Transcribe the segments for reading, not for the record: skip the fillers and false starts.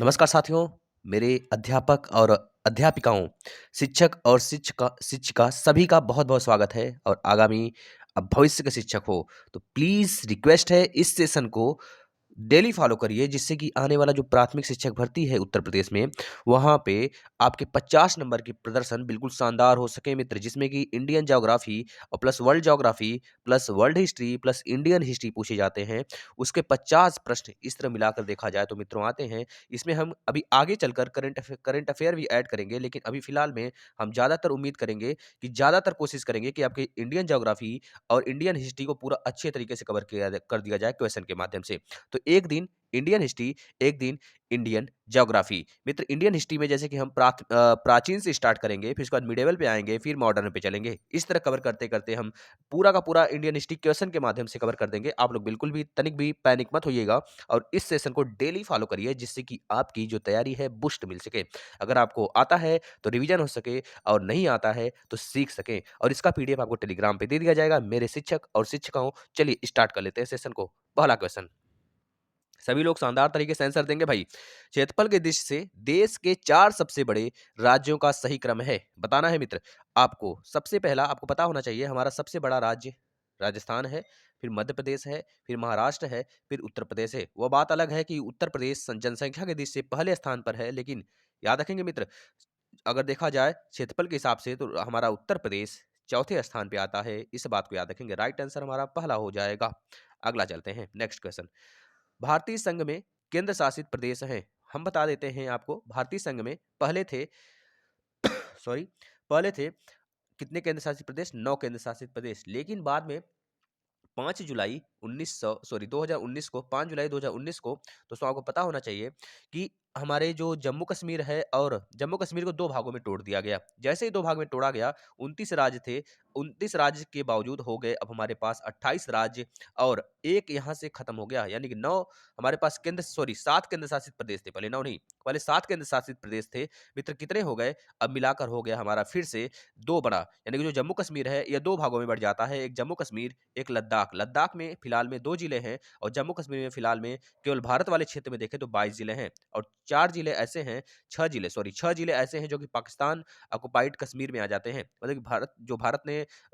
नमस्कार साथियों, मेरे अध्यापक और अध्यापिकाओं, शिक्षक और शिक्षिका सभी का बहुत-बहुत स्वागत है और आगामी भविष्य के शिक्षक हो, तो प्लीज़ रिक्वेस्ट है इस सेशन को डेली फॉलो करिए जिससे कि आने वाला जो प्राथमिक शिक्षक भर्ती है उत्तर प्रदेश में, वहाँ पे आपके 50 नंबर की प्रदर्शन बिल्कुल शानदार हो सके मित्र, जिसमें कि इंडियन ज्योग्राफी और plus world geography, plus world history, plus Indian history पूछे जाते हैं। उसके 50 प्रश्न इस तरह मिलाकर देखा जाए तो मित्रों आते हैं। इसमें हम अभी आगे चलकर करंट अफेयर भी ऐड करेंगे, लेकिन अभी फ़िलहाल में हम ज़्यादातर उम्मीद करेंगे कि ज़्यादातर कोशिश करेंगे कि आपके इंडियन ज्योग्राफी और इंडियन हिस्ट्री को पूरा अच्छे तरीके से कवर किया कर दिया जाए क्वेश्चन के माध्यम से। तो एक दिन इंडियन हिस्ट्री, एक दिन इंडियन ज्योग्राफी। मित्र इंडियन हिस्ट्री में जैसे कि हम प्राचीन से स्टार्ट करेंगे, फिर उसके बाद मिडेवल पे आएँगे, फिर मॉडर्न पे चलेंगे। इस तरह कवर करते-करते हम पूरा का पूरा इंडियन हिस्ट्री क्वेश्चन के माध्यम से कवर कर देंगे। आप लोग बिल्कुल भी तनिक भी पैनिक मत होइएगा और इस सेशन को डेली फॉलो करिए जिससे कि आपकी जो तैयारी है बूस्ट मिल सके। अगर आपको आता है तो रिवीजन हो सके और नहीं आता है तो सीख सकें और इसका पीडीएफ आपको टेलीग्राम पे दे दिया जाएगा। मेरे शिक्षक और शिक्षिकाओं, चलिए स्टार्ट कर लेते हैं सेशन को। पहला क्वेश्चन, सभी लोग शानदार तरीके से आंसर देंगे भाई। क्षेत्रफल की दृष्टि से देश के 4 सबसे बड़े राज्यों का सही क्रम है। बताना है मित्र। आपको सबसे पहला आपको पता होना चाहिए हमारा सबसे बड़ा राज्य राजस्थान है, फिर मध्य प्रदेश है, फिर महाराष्ट्र है, फिर उत्तर प्रदेश है। वो बात अलग है कि उत्तर प्रदेश जनसंख्या की दृष्टि से पहले स्थान पर है, लेकिन याद रखेंगे मित्र, अगर देखा जाए क्षेत्रफल के हिसाब से तो हमारा उत्तर प्रदेश चौथे स्थान पे आता है। इस बात को याद रखेंगे। राइट आंसर हमारा पहला हो जाएगा। अगला चलते हैं, नेक्स्ट क्वेश्चन। भारतीय संघ में केंद्र शासित प्रदेश हैं। हम बता देते हैं आपको, भारतीय संघ में पहले थे सॉरी पहले थे कितने केंद्र शासित प्रदेश? 9 केंद्र शासित प्रदेश। लेकिन बाद में 5 जुलाई 1900 सॉरी 2019 को 5 जुलाई 2019 को दोस्तों आपको पता होना चाहिए कि हमारे जो जम्मू कश्मीर है और जम्मू कश्मीर को 2 भागों में तोड़ दिया गया। जैसे ही 2 भाग में तोड़ा गया, 29 राज्य थे। 29 राज्य के बावजूद हो गए अब हमारे पास 28 राज्य और 1 यहाँ से खत्म हो गया। यानी कि 9 हमारे पास 7 केंद्र शासित प्रदेश थे। पहले 9 नहीं, पहले 7 केंद्र शासित प्रदेश थे। मित्र कितने हो गए? अब मिलाकर हो गया हमारा फिर से 2 बड़ा, यानी कि जो जम्मू कश्मीर है यह 2 भागों में बढ़ जाता है। एक जम्मू कश्मीर, एक लद्दाख। लद्दाख में फिलहाल में 2 जिले हैं और जम्मू कश्मीर में फिलहाल में केवल भारत वाले क्षेत्र में देखें तो 22 जिले हैं और 4 जिले ऐसे हैं, 6 जिले ऐसे हैं जो कि पाकिस्तान ऑक्युपाइड कश्मीर में आ जाते हैं। मतलब कि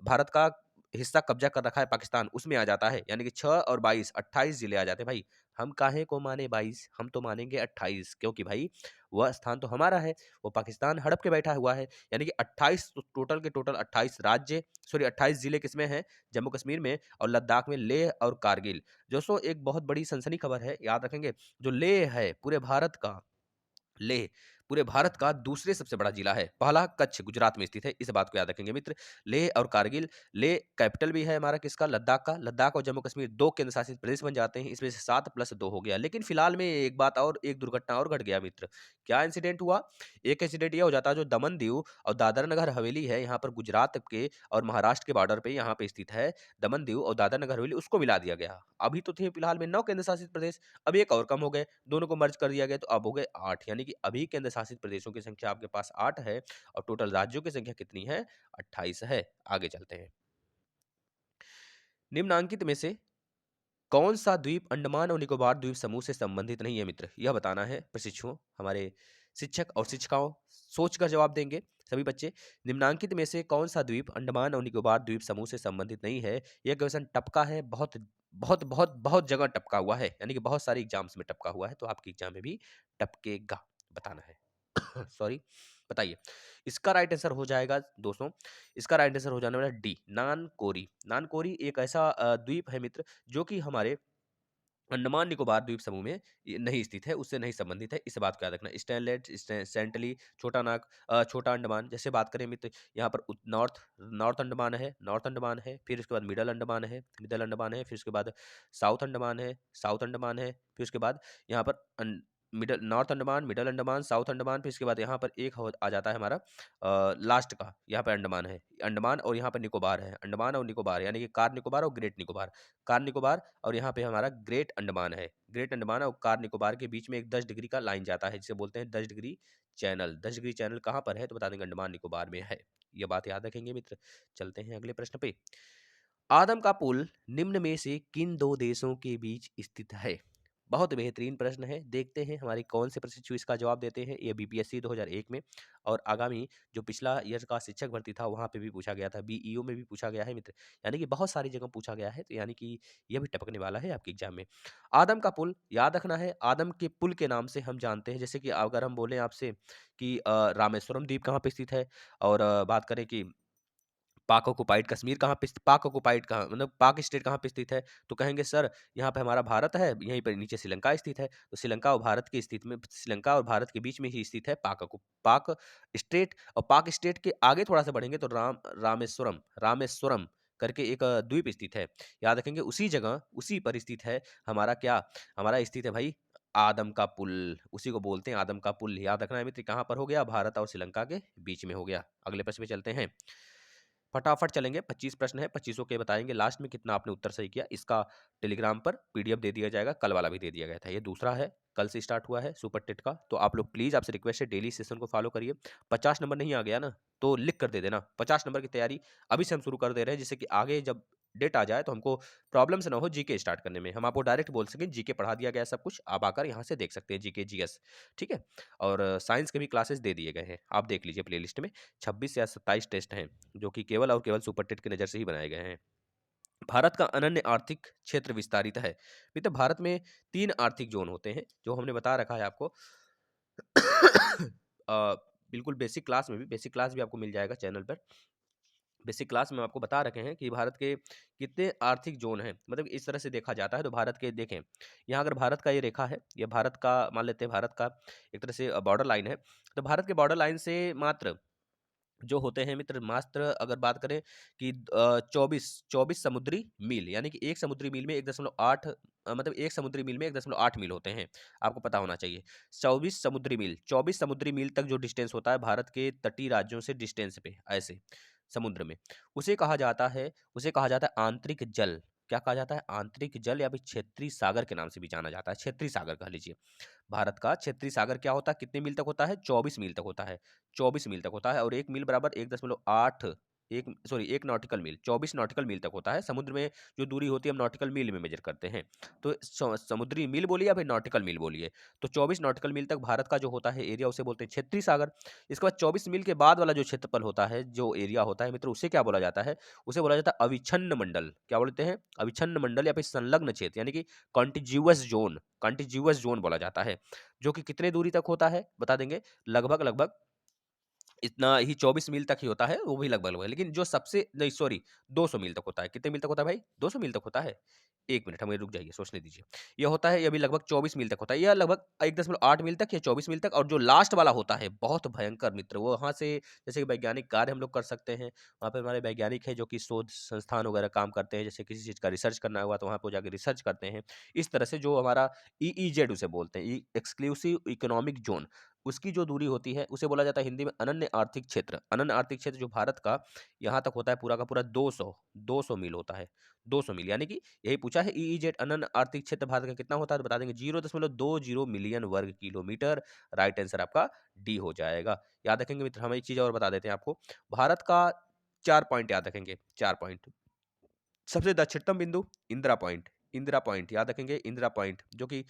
भारत का हिस्सा कब्जा कर रखा है पाकिस्तान, उसमें आ जाता है। यानी कि 6 और 22 28 जिले आ जाते हैं भाई। हम काहे को माने 22, हम तो मानेंगे 28, क्योंकि भाई वह स्थान तो हमारा है, वो पाकिस्तान हड़प के बैठा हुआ है। यानी कि 28 टोटल के टोटल 28 जिले किसमें हैं? जम्मू कश्मीर में और लद्दाख में लेह और कारगिल। दोस्तों एक बहुत बड़ी सनसनी खबर है, याद रखेंगे। जो लेह है लेह पूरे भारत का दूसरे सबसे बड़ा जिला है। पहला कच्छ गुजरात में स्थित है, इस बात को याद रखेंगे मित्र। लेह और कारगिल, लेह कैपिटल भी है हमारा किसका? लद्दाख का। लद्दाख और जम्मू कश्मीर 2 केंद्र शासित प्रदेश बन जाते हैं, इसमें से 7 प्लस 2 हो गया। लेकिन फिलहाल में एक दुर्घटना और घट गया मित्र। क्या इंसिडेंट हुआ? एक इंसिडेंट ये हो जाता है, जो दमन दीव और दादर नगर हवेली है यहाँ पर गुजरात के और महाराष्ट्र के बॉर्डर पे यहाँ पे स्थित है। दमन दीव और दादर नगर हवेली, उसको मिला दिया गया। अभी तो थे फिलहाल में 9 केंद्र शासित प्रदेश, अब एक और कम हो गए, दोनों को मर्ज कर दिया गया तो अब हो गए 8। यानी कि अभी केंद्र शासित प्रदेशों की संख्या आपके पास 8 है और टोटल राज्यों की संख्या कितनी है? 28 है। आगे चलते हैं। निम्नांकित में से कौन सा द्वीप अंडमान और निकोबार द्वीप समूह से संबंधित नहीं है मित्र? यह बताना है प्रशिक्षुओं। हमारे शिक्षक और शिक्षिकाओं सोचकर जवाब देंगे। सभी बच्चे, निम्नांकित में से कौन सा द्वीप अंडमान और निकोबार द्वीप समूह से संबंधित नहीं है? यह क्वेश्चन टपका है, बहुत बहुत बहुत बहुत जगह टपका हुआ है, यानी कि बहुत सारे एग्जाम्स में टपका हुआ है, तो आपके एग्जाम में भी टपकेगा। बताना है सॉरी, बताइए। इसका राइट आंसर हो जाएगा दोस्तों, इसका राइट आंसर हो जाने वाला डी, नानकोरी। नानकोरी एक ऐसा द्वीप है मित्र जो कि हमारे अंडमान निकोबार द्वीप समूह में ये नहीं स्थित है, उससे नहीं संबंधित है। इस बात को याद रखना। स्टैनलेट, सेंटली, छोटा नाग, छोटा अंडमान। जैसे बात करें मित्र, यहाँ पर नॉर्थ नॉर्थ अंडमान है, फिर उसके बाद मिडल अंडमान है, फिर उसके बाद साउथ अंडमान है, फिर उसके बाद यहाँ पर middle north Andaman, middle Andaman, south Andaman, फिर इसके बाद यहाँ पर आ जाता है हमारा लास्ट का, यहाँ पर अंडमान है। अंडमान और यहाँ पर निकोबार है। अंडमान और निकोबार यानी कि कार निकोबार और ग्रेट निकोबार। कार निकोबार और यहाँ पे हमारा ग्रेट अंडमान है। ग्रेट अंडमान और कार निकोबार के बीच में एक 10 डिग्री का लाइन जाता है, जिसे बोलते हैं 10 डिग्री चैनल। 10 डिग्री चैनल कहाँ पर है? तो बता देंगे अंडमान निकोबार में है। ये बात याद रखेंगे मित्र। चलते हैं अगले प्रश्न पे। आदम का पुल निम्न में से किन 2 देशों के बीच स्थित है? बहुत बेहतरीन प्रश्न है। देखते हैं हमारी कौन से प्रशिक्षु इसका जवाब देते हैं। ये बीपीएससी 2001 में और आगामी जो पिछला ईयर का शिक्षक भर्ती था वहाँ पे भी पूछा गया था, बीईओ में भी पूछा गया है मित्र। यानी कि बहुत सारी जगह पूछा गया है, तो यानी कि ये भी टपकने वाला है आपके एग्जाम में। आदम का पुल याद रखना है। आदम के पुल के नाम से हम जानते हैं, जैसे कि अगर हम बोलें आपसे कि रामेश्वरम द्वीप कहाँ पे स्थित है, और बात करें कि पाक ऑक्युपाइड कश्मीर कहाँ पे पाक ऑक्युपाइड कहाँ मतलब पाक स्टेट कहाँ पे स्थित है, तो कहेंगे सर यहाँ पे हमारा भारत है, यहीं पर नीचे श्रीलंका स्थित है। तो श्रीलंका और भारत की स्थिति में, श्रीलंका और भारत के बीच में ही स्थित है पाक स्टेट। और पाक स्टेट के आगे थोड़ा सा बढ़ेंगे तो रामेश्वरम रामेश्वरम करके एक द्वीप स्थित है। याद रखेंगे उसी जगह उसी पर स्थित है हमारा क्या, हमारा स्थित है भाई आदम का पुल। उसी को बोलते हैं आदम का पुल। याद रखना है मित्र, कहाँ पर हो गया, भारत और श्रीलंका के बीच में हो गया। अगले प्रश्न पे चलते हैं, फटाफट चलेंगे। 25 प्रश्न है, 25 के बताएंगे लास्ट में कितना आपने उत्तर सही किया। इसका टेलीग्राम पर पीडीएफ दे दिया जाएगा, कल वाला भी दे दिया गया था। ये दूसरा है, कल से स्टार्ट हुआ है सुपर टेट का। तो आप लोग प्लीज, आपसे रिक्वेस्ट है डेली सेशन को फॉलो करिए। 50 नंबर नहीं आ गया ना तो लिख कर दे देना। 50 नंबर की तैयारी अभी से हम शुरू कर दे रहे हैं, जिससे कि आगे जब डेट आ जाए तो हमको प्रॉब्लम से ना हो जीके स्टार्ट करने में। हम आपको डायरेक्ट बोल सकें जीके पढ़ा दिया गया है सब कुछ, आप आकर यहाँ से देख सकते हैं जीके जीएस। ठीक है, और साइंस के भी क्लासेस दे दिए गए हैं, आप देख लीजिए प्लेलिस्ट में। 26 या 27 टेस्ट हैं जो कि केवल और केवल सुपर टेट की नज़र से ही बनाए गए हैं। भारत का अनन्य आर्थिक क्षेत्र विस्तारित है। मित्र, भारत में 3 आर्थिक जोन होते हैं जो हमने बता रखा है आपको। बिल्कुल बेसिक क्लास भी आपको मिल जाएगा चैनल पर। बेसिक क्लास में हम आपको बता रखे हैं कि भारत के कितने आर्थिक जोन हैं। मतलब इस तरह से देखा जाता है तो भारत के देखें, यहाँ अगर भारत का ये रेखा है, ये भारत का मान लेते हैं, भारत का एक तरह से बॉर्डर लाइन है। तो भारत के बॉर्डर लाइन से मात्र जो होते हैं मित्र, मात्र अगर बात करें कि 24 समुद्री मील, यानी कि एक समुद्री मील में 1.8 मतलब एक समुद्री मील में 1.8 मील होते हैं, आपको पता होना चाहिए। 24 समुद्री मील तक जो डिस्टेंस होता है भारत के तटीय राज्यों से डिस्टेंस पे ऐसे समुद्र में, उसे कहा जाता है आंतरिक जल। क्या कहा जाता है, आंतरिक जल, या फिर क्षेत्रीय सागर के नाम से भी जाना जाता है, क्षेत्रीय सागर कह लीजिए। भारत का क्षेत्रीय सागर क्या होता है, कितने मील तक होता है, 24 मील तक होता है। 24 मील तक होता है, और 1 मील बराबर 1.8 1 नॉटिकल मील, 24 नॉटिकल मील तक होता है। समुद्र में जो दूरी होती है हम नॉटिकल मील में मेजर करते हैं। तो समुद्री मील बोलिए या फिर नॉटिकल मील बोलिए, तो 24 नॉटिकल मील तक भारत का जो होता है एरिया, उसे बोलते हैं क्षेत्रीय सागर। इसके बाद 24 मील के बाद वाला जो क्षेत्रफल होता है, जो एरिया होता है मित्र, उसे क्या बोला जाता है, उसे बोला जाता है अविच्छिन्न मंडल। क्या बोलते हैं, अविच्छिन्न मंडल या फिर संलग्न क्षेत्र, यानी कि कॉन्टिज्यूअस जोन बोला जाता है। जो कि कितने दूरी तक होता है बता देंगे, लगभग लगभग इतना ही 24 मील तक ही होता है, वो भी लगभग लगभग। लेकिन जो सबसे नहीं, सॉरी, 200 मील तक होता है। कितने मील तक होता है भाई, 200 मील तक होता है। 1 मिनट हमें रुक जाइए, सोचने दीजिए। ये होता है, ये भी लगभग 24 मील तक होता है, या लगभग 1.8 मील तक या 24 मील तक। और जो लास्ट वाला होता है बहुत भयंकर मित्र, वो वहाँ से जैसे कि वैज्ञानिक कार्य हम लोग कर सकते हैं। वहाँ पे हमारे वैज्ञानिक हैं जो कि शोध संस्थान वगैरह काम करते हैं, जैसे किसी चीज़ का रिसर्च करना हुआ तो वहाँ पे जाके रिसर्च करते हैं। इस तरह से जो हमारा ईईजेड उसे बोलते हैं, एक्सक्लूसिव इकोनॉमिक जोन, उसकी जो दूरी होती है उसे बोला जाता है हिंदी में अनन्य आर्थिक क्षेत्र। अनन्य आर्थिक क्षेत्र जो भारत का यहाँ तक होता है पूरा का पूरा 200 मील होता है। 200 मील, यानी कि यही पूछा है ईईजेड अनन्य आर्थिक क्षेत्र भारत का कितना होता है, तो बता देंगे 0.20 मिलियन वर्ग किलोमीटर। राइट आंसर आपका डी हो जाएगा। याद रखेंगे मित्र, हम एक चीज और बता देते हैं आपको, भारत का 4 पॉइंट याद रखेंगे, 4 पॉइंट। सबसे दक्षिणतम बिंदु इंदिरा पॉइंट, इंदिरा पॉइंट याद रखेंगे, इंदिरा पॉइंट जो कि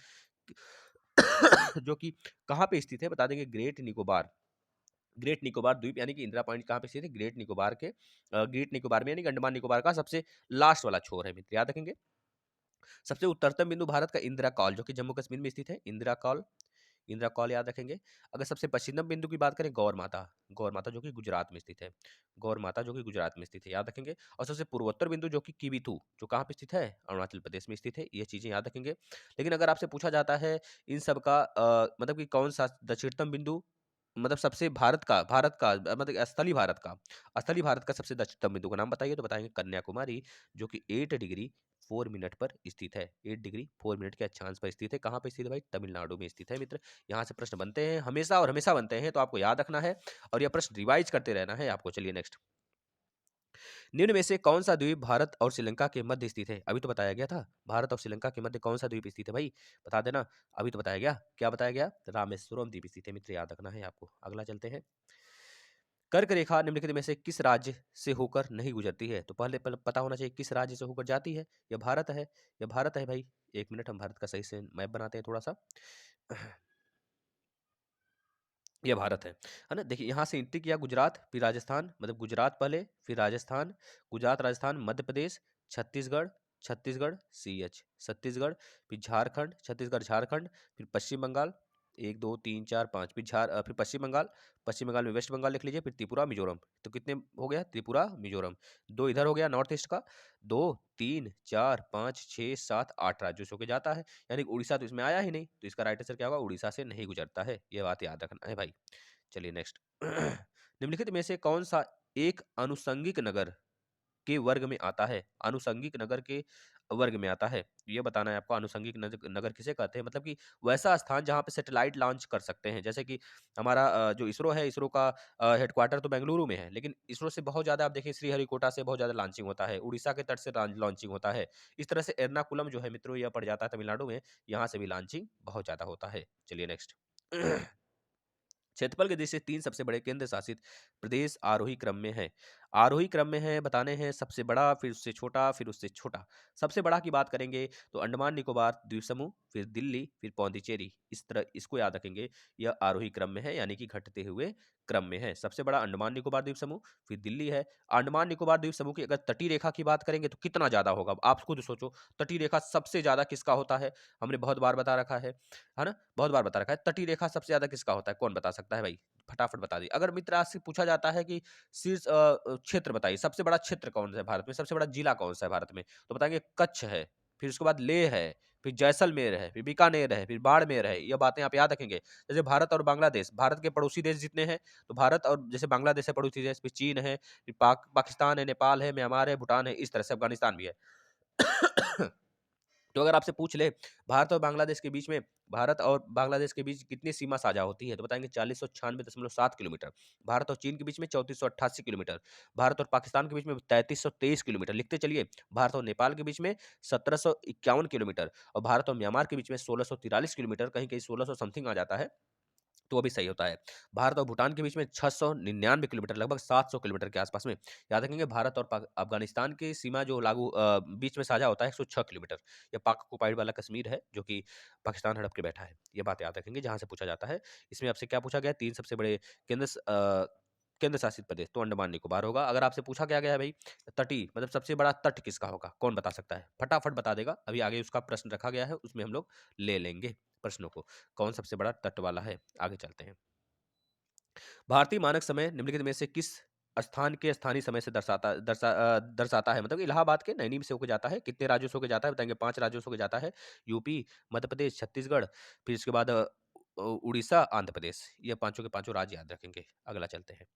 जो कि कहाँ पे स्थित है बता देंगे, ग्रेट निकोबार द्वीप, यानी कि इंदिरा पॉइंट कहाँ पे स्थित है, ग्रेट निकोबार में, यानी कि अंडमान निकोबार का सबसे लास्ट वाला छोर है मित्र, याद रखेंगे। सबसे उत्तरतम बिंदु भारत का इंदिरा कॉल जो कि जम्मू कश्मीर में स्थित है, इंदिरा कॉल, इंदिरा कॉल याद रखेंगे। अगर सबसे पश्चिमतम बिंदु की बात करें, गौर माता जो कि गुजरात में स्थित है, गौर माता जो कि गुजरात में स्थित है, याद रखेंगे। और सबसे पूर्वोत्तर बिंदु जो कि किबिथू, जो कहाँ पे स्थित है, अरुणाचल प्रदेश में स्थित है। ये चीजें याद रखेंगे। लेकिन अगर आपसे पूछा जाता है इन सब का मतलब कि कौन सा दक्षिणतम बिंदु, मतलब सबसे भारत का मतलब स्थली भारत का सबसे दक्षिणतम बिंदु का नाम बताइए, तो बताएंगे कन्याकुमारी, जो कि 8 डिग्री 4 मिनट पर स्थित है। 8 डिग्री 4 मिनट के अक्षांश पर स्थित है। कहाँ पे स्थित है भाई, तमिलनाडु में स्थित है मित्र। यहाँ से प्रश्न बनते हैं हमेशा और हमेशा बनते हैं, तो आपको याद रखना है और यह प्रश्न रिवाइज करते रहना है आपको। चलिए नेक्स्ट, निम्न में से कौन सा द्वीप भारत और श्रीलंका के मध्य स्थित है, अभी तो बताया गया था। भारत और श्रीलंका के मध्य कौन सा द्वीप स्थित है भाई, बता देना। अभी तो बताया गया, क्या बताया गया, रामेश्वरम द्वीप स्थित है मित्र, याद रखना है आपको। अगला चलते हैं, कर्क रेखा निम्नलिखित में से किस राज्य से होकर नहीं गुजरती है? तो पहले पहले पता होना चाहिए किस राज्य से होकर जाती है। यह भारत है, यह भारत है भाई। 1 मिनट, हम भारत का सही से मैप बनाते हैं थोड़ा-सा। ये भारत है ना? देखिए यहाँ से एंट्री किया गुजरात, फिर राजस्थान, मतलब गुजरात पहले, फिर राजस्थान, गुजरात, राजस्थान, मध्य प्रदेश, छत्तीसगढ़, छत्तीसगढ़, सीएच, छत्तीसगढ़, फिर झारखंड, छत्तीसगढ़, झारखंड, फिर पश्चिम बंगाल, 1, 2, 3, 4, 5, फिर पश्चिम बंगाल, पश्चिम बंगाल में वेस्ट बंगाल लिख लीजिए, फिर त्रिपुरा, मिजोरम। तो कितने हो गया? त्रिपुरा, मिजोरम। 2 इधर हो गया नॉर्थ ईस्ट का, 2, 3, 4, 5, 6, 7, 8 राज्यों से होके जाता है। यानी कि उड़ीसा तो इसमें आया ही नहीं, तो इसका राइट आंसर क्या होगा? उड़ीसा से नहीं गुजरता है। ये बात याद रखना है भाई। चलिए नेक्स्ट। निम्नलिखित में से कौन सा एक आनुषंगिक नगर के वर्ग में आता है? आनुषंगिक नगर के वर्ग में आता है, ये बताना है आपको। आनुषंगिक नगर किसे कहते हैं? मतलब कि वैसा स्थान जहाँ पे सैटेलाइट लॉन्च कर सकते हैं। जैसे कि हमारा जो इसरो है, इसरो का हेडक्वार्टर तो बेंगलुरु में है, लेकिन इसरो से बहुत ज़्यादा आप देखिए श्रीहरिकोटा से बहुत ज़्यादा लॉन्चिंग होता है, उड़ीसा के तट से लॉन्चिंग होता है। इस तरह से एर्नाकुलम जो है मित्रों, यह पड़ जाता है तमिलनाडु में, यहाँ से भी लॉन्चिंग बहुत ज़्यादा होता है। चलिए नेक्स्ट। क्षेत्रफल की दृष्टि से 3 सबसे बड़े केंद्र शासित प्रदेश आरोही क्रम में हैं। आरोही क्रम में हैं, बताने हैं सबसे बड़ा, फिर उससे छोटा, फिर उससे छोटा। सबसे बड़ा की बात करेंगे तो अंडमान निकोबार द्वीप समूह, फिर दिल्ली, फिर पौंडीचेरी। इस तरह इसको याद रखेंगे, यह आरोही क्रम में है, यानी कि घटते हुए क्रम में है। सबसे बड़ा अंडमान निकोबार द्वीप समूह, फिर दिल्ली है। अंडमान निकोबार द्वीप समूह की अगर तटीय रेखा की बात करेंगे तो कितना ज़्यादा होगा? आप खुद सोचो, तटीय रेखा सबसे ज़्यादा किसका होता है? हमने बहुत बार बता रखा है ना? बहुत बार बता रखा है। तटीय रेखा सबसे ज़्यादा किसका होता है? कौन बता सकता है भाई? फटाफट बता दीजिए। अगर मित्र आपसे पूछा जाता है कि शीर्ष क्षेत्र बताइए, सबसे बड़ा क्षेत्र कौन-सा है भारत में? सबसे बड़ा जिला कौन-सा है भारत में? तो बताएँगे कच्छ है, फिर उसके बाद लेह है, फिर जैसलमेर है, फिर बीकानेर है, फिर बाड़मेर है। ये बातें आप याद रखेंगे। जैसे भारत और बांग्लादेश, भारत के पड़ोसी देश जितने हैं, तो भारत और जैसे बांग्लादेश है पड़ोसी देश, फिर चीन है, फिर पाकिस्तान है, नेपाल है, म्यांमार है, भूटान है, इस तरह से अफ़गानिस्तान भी है। तो अगर आपसे पूछ ले भारत और बांग्लादेश के बीच कितनी सीमा साझा होती है, तो बताएंगे 4096.7 किलोमीटर। भारत और चीन के बीच में 3488 किलोमीटर। भारत और पाकिस्तान के बीच में 3323 किलोमीटर। लिखते चलिए। भारत और नेपाल के बीच में 1751 किलोमीटर और भारत और म्यांमार के बीच में 1643 किलोमीटर। कहीं कहीं 1600 समथिंग आ जाता है, तो वो भी सही होता है। भारत और भूटान के बीच में 699 किलोमीटर, लगभग 700 किलोमीटर के आसपास में। याद रखेंगे भारत और अफगानिस्तान की सीमा जो बीच में साझा होता है 106 किलोमीटर। ये पाक ऑक्युपाइड वाला कश्मीर है जो कि पाकिस्तान हड़प के बैठा है। ये बात याद रखेंगे जहाँ से पूछा जाता है। इसमें आपसे क्या पूछा गया है? 3 सबसे बड़े केंद्र शासित प्रदेश, तो अंडमान निकोबार होगा। अगर आपसे पूछा क्या गया है भाई, तटीय मतलब सबसे बड़ा तट किसका होगा? कौन बता सकता है? फटाफट बता देगा। अभी आगे उसका प्रश्न रखा गया है, उसमें हम लोग ले लेंगे प्रश्नों को। कौन सबसे बड़ा तट वाला है? आगे चलते हैं। भारतीय मानक समय निम्नलिखित में से किस स्थान के स्थानीय समय से दर्शाता है? मतलब इलाहाबाद के नैनी से होकर जाता है। कितने राज्यों से होकर जाता है? बताएंगे 5 राज्यों से होकर जाता है। यूपी, मध्य प्रदेश, छत्तीसगढ़, फिर इसके बाद उड़ीसा, आंध्र प्रदेश। ये पांचों के पांचों राज्य याद रखेंगे। अगला चलते हैं।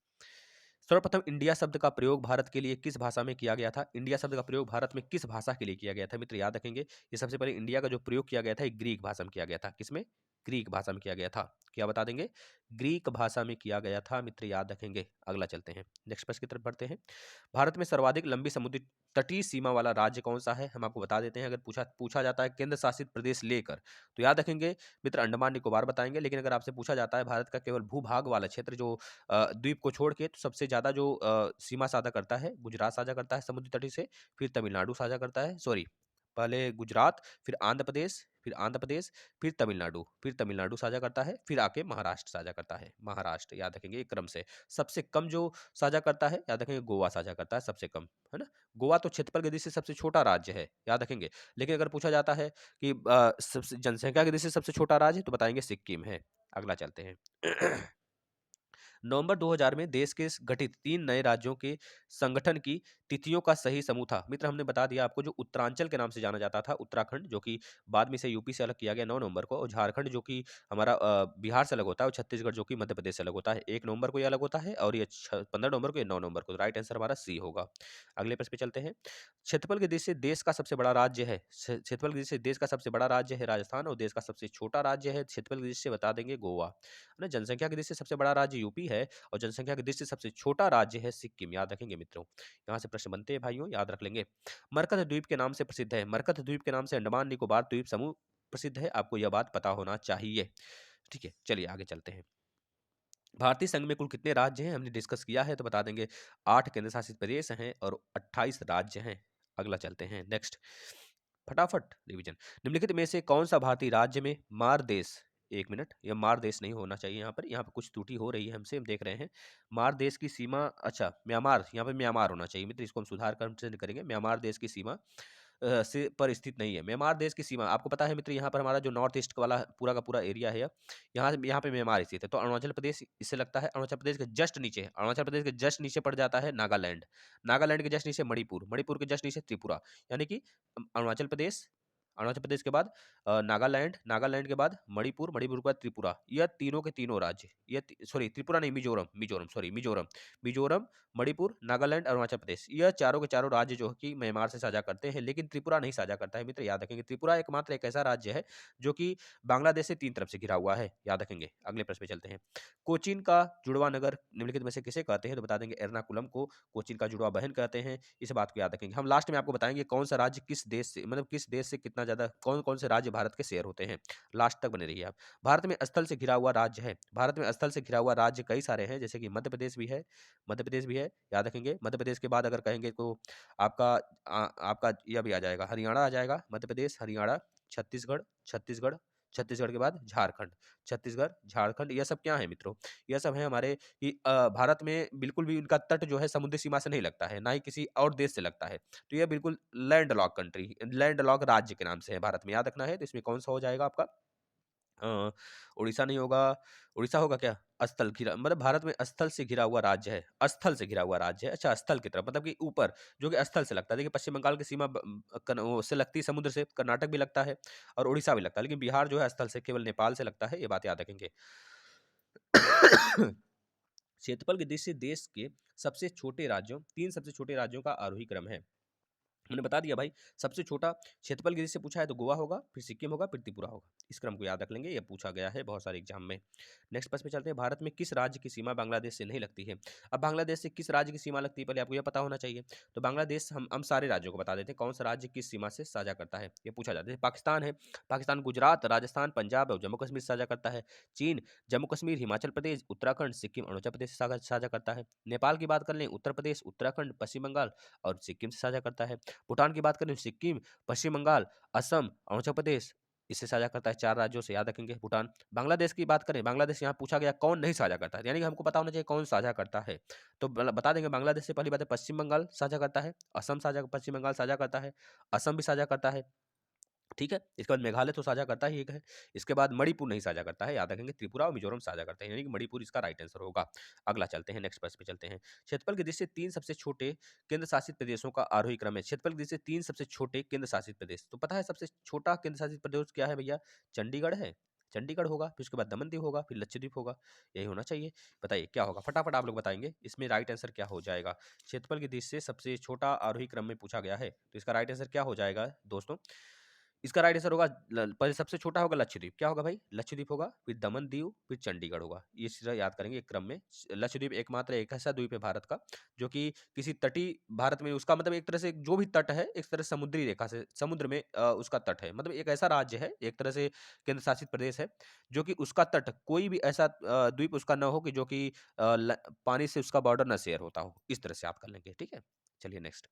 सर्वप्रथम इंडिया शब्द का प्रयोग भारत के लिए किस भाषा में किया गया था? इंडिया शब्द का प्रयोग भारत में किस भाषा के लिए किया गया था? मित्र याद रखेंगे। ये सबसे पहले इंडिया का जो प्रयोग किया गया था, ये ग्रीक भाषा में किया गया था। किसमें? ग्रीक भाषा में किया गया था। क्या बता देंगे? ग्रीक भाषा में किया गया था। मित्र याद रखेंगे। अगला चलते हैं। नेक्स्ट प्रश्न की तरफ बढ़ते हैं। भारत में सर्वाधिक लंबी समुद्री तटीय सीमा वाला राज्य कौन सा है? हम आपको बता देते हैं। अगर पूछा पूछा जाता है केंद्र शासित प्रदेश लेकर, तो याद रखेंगे मित्र अंडमान निकोबार बताएंगे। लेकिन अगर आपसे पूछा जाता है भारत का केवल भूभाग वाला क्षेत्र जो द्वीप को छोड़ के, तो सबसे ज़्यादा जो सीमा साझा करता है, गुजरात साझा करता है समुद्री तटी से, फिर तमिलनाडु साझा करता है, सॉरी, पहले गुजरात, फिर तमिलनाडु साझा करता है, फिर आके महाराष्ट्र साझा करता है। महाराष्ट्र याद रखेंगे एक क्रम से। सबसे कम जो साझा करता है, याद रखेंगे गोवा साझा करता है सबसे कम, है ना? गोवा तो क्षेत्रफल की दृष्टि से सबसे छोटा राज्य है, याद रखेंगे। लेकिन अगर पूछा जाता है कि सबसे जनसंख्या की दृष्टि से सबसे छोटा राज्य, तो बताएंगे सिक्किम है। अगला चलते हैं। नवंबर 2000 में देश के गठित 3 नए राज्यों के संगठन की तिथियों का सही समूह था। मित्र हमने बता दिया आपको, जो उत्तरांचल के नाम से जाना जाता था, उत्तराखंड, जो कि बाद में से यूपी से अलग किया गया 9 नवंबर को, और झारखंड जो कि हमारा बिहार से अलग होता है, और छत्तीसगढ़ जो कि मध्य प्रदेश से अलग होता है। 1 नवंबर को ये अलग होता है, और ये 15 नवंबर को, ये 9 नवंबर को। राइट आंसर हमारा सी होगा। अगले प्रश्न पे चलते हैं। क्षेत्रफल की दृष्टि से देश का सबसे बड़ा राज्य है, क्षेत्रफल की दृष्टि से देश का सबसे बड़ा राज्य है राजस्थान, और देश का सबसे छोटा राज्य है क्षेत्रफल की दृष्टि से, बता देंगे गोवा, है ना? जनसंख्या की दृष्टि से सबसे बड़ा राज्य यूपी है, और जनसंख्या की दृष्टि से सबसे छोटा राज्य है सिक्किम। याद रखेंगे मित्रों। यहाँ से प्रश्न बनते हैं भाइयों, याद रख लेंगे। मरकत द्वीप के नाम से प्रसिद्ध है। मरकत द्वीप के नाम से अंडमान निकोबार द्वीप समूह प्रसिद्ध है। आपको यह बात पता होना चाहिए। ठीक है, चलिए आगे चलते हैं। भारतीय संघ में कुल कितने राज्य हैं हमने डिस्कस किया है, तो बता देंगे 8 केंद्र शासित प्रदेश हैं और 28 राज्य हैं। अगला चलते हैं नेक्स्ट, फटाफट रिवीजन। निम्नलिखित में से कौन सा भारतीय राज्य में मार देश, एक मिनट, यह मार देश नहीं होना चाहिए, यहाँ पर कुछ त्रुटि हो रही है हमसे, हम देख रहे हैं। मार देश की सीमा, अच्छा म्यांमार, यहाँ पे म्यांमार होना चाहिए मित्र, इसको हम सुधार कर करेंगे। म्यांमार देश की सीमा से पर स्थित नहीं है। म्यांमार देश की सीमा आपको पता है मित्र, यहाँ पर हमारा जो नॉर्थ ईस्ट वाला पूरा का पूरा एरिया है, यहाँ पे म्यांमार स्थित है। तो अरुणाचल प्रदेश इससे लगता है, अरुणाचल प्रदेश के जस्ट नीचे, अरुणाचल प्रदेश के जस्ट नीचे पड़ जाता है नागालैंड, नागालैंड के जस्ट नीचे मणिपुर, मणिपुर के जस्ट नीचे त्रिपुरा, यानी कि अरुणाचल प्रदेश, अरुणाचल प्रदेश के बाद नागालैंड, नागालैंड के बाद मणिपुर, मणिपुर के बाद त्रिपुरा, यह तीनों के तीनों राज्य, ये सॉरी त्रिपुरा नहीं, मिजोरम, मिजोरम सॉरी मिजोरम, मिजोरम, मणिपुर, नागालैंड, अरुणाचल प्रदेश, यह चारों के चारों राज्य जो है कि म्यांमार से साझा करते हैं, लेकिन त्रिपुरा नहीं साझा करता है मित्र, याद रखेंगे। त्रिपुरा एकमात्र एक ऐसा राज्य है जो कि बांग्लादेश से 3 तरफ से घिरा हुआ है, याद रखेंगे। अगले प्रश्न पे चलते हैं। कोचीन का जुड़वा नगर निम्नलिखित में से किसे कहते हैं, तो बता देंगे एर्नाकुलम को कोचीन का जुड़वा बहन कहते हैं। इस बात को याद रखेंगे। हम लास्ट में आपको बताएंगे कौन सा राज्य किस देश से, मतलब किस देश से कितना ज्यादा, कौन कौन से राज्य भारत के शेयर होते हैं। लास्ट तक बने रहिए आप। भारत में स्थल से घिरा हुआ राज्य है, भारत में स्थल से घिरा हुआ राज्य कई सारे हैं, जैसे कि मध्य प्रदेश भी है, मध्य प्रदेश भी है, याद रखेंगे। मध्य प्रदेश के बाद अगर कहेंगे तो आपका आपका यह भी आ जाएगा, हरियाणा आ जाएगा, मध्य प्रदेश, हरियाणा, छत्तीसगढ़, छत्तीसगढ़, छत्तीसगढ़ के बाद झारखंड, छत्तीसगढ़, झारखंड, यह सब क्या है मित्रों, यह सब है हमारे कि भारत में बिल्कुल भी उनका तट जो है समुद्री सीमा से नहीं लगता है, ना ही किसी और देश से लगता है। तो यह बिल्कुल land lock country, land lock राज्य के नाम से है भारत में, याद रखना है। तो इसमें कौन सा हो जाएगा आपका, अ, उड़ीसा नहीं होगा, उड़ीसा होगा क्या, स्थल घिरा, मतलब भारत में स्थल से घिरा हुआ राज्य है, स्थल से घिरा हुआ राज्य है, अच्छा स्थल की तरफ मतलब कि ऊपर, जो कि स्थल से लगता है। देखिए पश्चिम बंगाल की सीमा वो से लगती है समुद्र से, कर्नाटक भी लगता है और उड़ीसा भी लगता है, लेकिन बिहार जो है स्थल से केवल नेपाल से लगता है, ये बात याद रखेंगे। क्षेत्रफल की दृष्टि से देश के सबसे छोटे राज्यों, 3 सबसे छोटे राज्यों का आरोही क्रम है। मैंने बता दिया भाई, सबसे छोटा क्षेत्रफल की दृष्टि से पूछा है तो गोवा होगा, फिर सिक्किम होगा, फिर त्रिपुरा होगा। इस क्रम को याद रख लेंगे, ये पूछा गया है बहुत सारे एग्जाम में। नेक्स्ट प्रश्न पे चलते हैं। भारत में किस राज्य की सीमा बांग्लादेश से नहीं लगती है। अब बांग्लादेश से किस राज्य की सीमा लगती है, पहले आपको यह पता होना चाहिए। तो बांग्लादेश, हम सारे राज्यों को बता देते हैं कौन सा राज्य किस सीमा से साझा करता है, ये पूछा जाता है। पाकिस्तान है, पाकिस्तान गुजरात, राजस्थान, पंजाब और जम्मू कश्मीर से साझा करता है। चीन जम्मू कश्मीर, हिमाचल प्रदेश, उत्तराखंड, सिक्किम, अरुणाचल प्रदेश से साझा करता है। नेपाल की बात कर लें, उत्तर प्रदेश, उत्तराखंड, पश्चिम बंगाल और सिक्किम से साझा करता है। भूटान की बात करें, सिक्किम, पश्चिम बंगाल, असम, अरुणाचल प्रदेश, इससे साझा करता है, 4 राज्यों से, याद रखेंगे भूटान। बांग्लादेश की बात करें, बांग्लादेश यहाँ पूछा गया कौन नहीं साझा करता है, यानी कि हमको पता होना चाहिए कौन साझा करता है। तो बता देंगे बांग्लादेश से, पहली बात है पश्चिम बंगाल साझा करता है, असम साझा, पश्चिम बंगाल साझा करता है, असम भी साझा करता है, ठीक है। इसके बाद मेघालय तो साझा करता ही एक है। इसके बाद मणिपुर नहीं साझा करता है, याद रखेंगे। त्रिपुरा और मिजोरम साझा करते हैं, यानी कि मणिपुर इसका राइट आंसर होगा। अगला चलते हैं, नेक्स्ट प्रश्न पे चलते हैं। क्षेत्रफल की दृष्टि से 3 सबसे छोटे केंद्र शासित प्रदेशों का आरोही क्रम है। क्षेत्रफल की दृष्टि से 3 सबसे छोटे केंद्र शासित प्रदेश, तो पता है सबसे छोटा केंद्र शासित प्रदेश क्या है भैया, चंडीगढ़ है, चंडीगढ़ होगा, फिर उसके बाद दमन दीव होगा, फिर लक्षद्वीप होगा, यही होना चाहिए। बताइए क्या होगा, फटाफट आप लोग बताएंगे इसमें राइट आंसर क्या हो जाएगा। क्षेत्रफल की दृष्टि से सबसे छोटा आरोही क्रम में पूछा गया है, तो इसका राइट आंसर क्या हो जाएगा दोस्तों। इसका राइट आंसर होगा पहले सबसे छोटा होगा लक्षद्वीप, क्या होगा भाई, लक्षद्वीप होगा, फिर दमन दीव, फिर चंडीगढ़ होगा। ये चीज़ें याद करेंगे एक क्रम में। लक्षद्वीप एकमात्र एक ऐसा द्वीप है भारत का जो कि किसी तटीय, भारत में उसका मतलब एक तरह से जो भी तट है, एक तरह समुद्री रेखा से, समुद्र में उसका तट है, मतलब एक ऐसा राज्य है, एक तरह से केंद्र शासित प्रदेश है जो कि उसका तट कोई भी ऐसा द्वीप उसका न हो कि जो कि पानी से उसका बॉर्डर न शेयर होता हो, इस तरह से आप कर लेंगे, ठीक है। चलिए नेक्स्ट।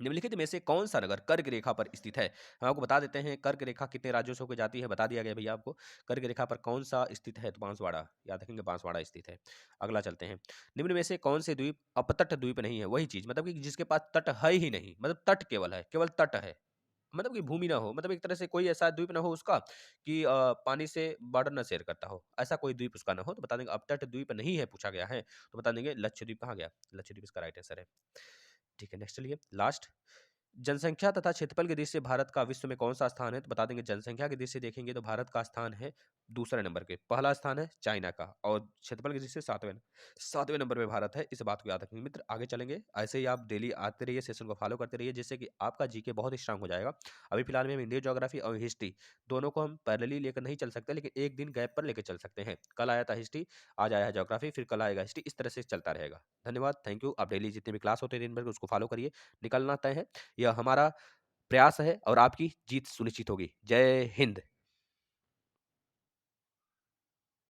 निम्नलिखित में से कौन सा नगर कर्क रेखा पर स्थित है। हम आपको बता देते हैं कर्क रेखा कितने राज्यों से होकर जाती है, बता दिया गया भैया आपको। कर्क रेखा पर कौन सा स्थित है, तो बांसवाड़ा, याद रखेंगे बांसवाड़ा स्थित है। अगला चलते हैं। निम्न में से कौन से द्वीप अपतट द्वीप नहीं है, वही चीज मतलब कि जिसके पास तट है ही नहीं, मतलब तट केवल है, केवल तट है, मतलब कि भूमि ना हो, मतलब एक तरह से कोई ऐसा द्वीप ना हो उसका कि पानी से बॉर्डर ना शेयर करता हो, ऐसा कोई द्वीप उसका ना हो, तो बता देंगे अपतट द्वीप नहीं है, पूछा गया है तो बता देंगे लक्षद्वीप। कहाँ गया, लक्षद्वीप इसका राइट आंसर है, ठीक है। नेक्स्ट चलिए लास्ट। जनसंख्या तथा क्षेत्रफल की दृष्टि से भारत का विश्व में कौन सा स्थान है, तो बता देंगे जनसंख्या की दृष्टि से देखेंगे तो भारत का स्थान है दूसरे नंबर पे, पहला स्थान है चाइना का, और क्षेत्रफल की दृष्टि से सातवें नंबर पे भारत है। इस बात को याद रखेंगे मित्र। आगे चलेंगे, ऐसे ही आप डेली आते रहिए, सेशन को फॉलो करते रहिए, जिससे कि आपका जीके बहुत ही स्ट्रांग हो जाएगा। अभी फिलहाल में हम इंडियन ज्योग्राफी और हिस्ट्री दोनों को हम पैरेलली लेकर नहीं चल सकते, लेकिन एक दिन गैप पर लेकर चल सकते हैं। कल आया था हिस्ट्री, आज आया है ज्योग्राफी, फिर कल आएगा हिस्ट्री, इस तरह से चलता रहेगा। धन्यवाद, थैंक यू। आप डेली जितने भी क्लास होते हैं दिन भर के, उसको फॉलो करिए, निकलना तय है। यह हमारा प्रयास है और आपकी जीत सुनिश्चित होगी। जय हिंद।